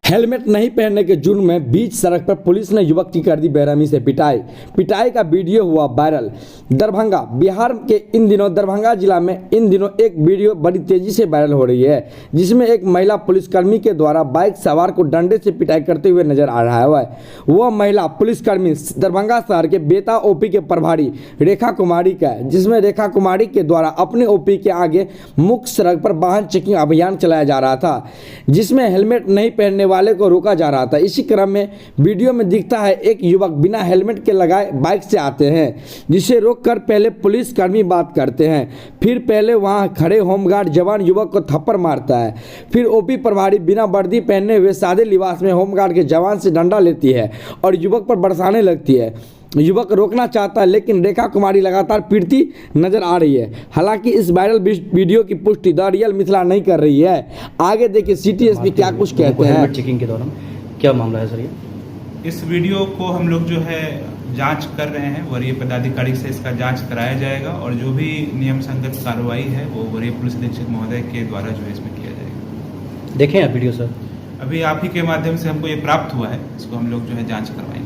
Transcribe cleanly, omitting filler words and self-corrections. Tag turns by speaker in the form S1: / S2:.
S1: Helmet नहीं पहनने के जुर्म में बीच सड़क पर पुलिस ने युवक की कर दी बेरहमी से पिटाई का वीडियो हुआ वायरल। दरभंगा बिहार के दरभंगा जिला में इन दिनों एक वीडियो बड़ी तेजी से वायरल हो रही है, जिसमें एक महिला पुलिसकर्मी के द्वारा बाइक सवार को डंडे से पिटाई करते हुए नजर आ रहा है। वह महिला पुलिसकर्मी दरभंगा शहर के बेता ओपी के प्रभारी रेखा कुमारी का है, जिसमें रेखा कुमारी के द्वारा अपने ओपी के आगे मुख्य सड़क पर वाहन चेकिंग अभियान चलाया जा रहा था, जिसमें हेलमेट नहीं पहनने वाले को रोका जा रहा था। इसी क्रम में वीडियो में दिखता है एक युवक बिना हेलमेट के लगाए बाइक से आते हैं, जिसे रोककर पहले पुलिसकर्मी बात करते हैं, फिर पहले वहां खड़े होमगार्ड जवान युवक को थप्पड़ मारता है, फिर ओपी प्रभारी बिना वर्दी पहने हुए सादे लिबास में होमगार्ड के जवान से डंडा लेती है और युवक पर बरसाने लगती है। युवक रोकना चाहता है, लेकिन रेखा कुमारी लगातार पीटती नजर आ रही है। हालांकि इस वायरल वीडियो की पुष्टि द रियल मिथिला नहीं कर रही है। आगे देखिए सिटी एसपी क्या कुछ कहते हैं।
S2: चेकिंग के दौरान क्या मामला है सर? ये
S3: इस वीडियो को हम लोग जो है जांच कर रहे हैं, वरीय पदाधिकारी से इसका जांच कराया जाएगा और जो भी नियम संगत कार्रवाई है वो वरीय पुलिस अधीक्षक महोदय के द्वारा जो है इसमें किया जाएगा।
S2: देखें आप वीडियो सर?
S3: अभी आप ही के माध्यम से हमको ये प्राप्त हुआ है, इसको हम लोग जो है जांच करवाएंगे।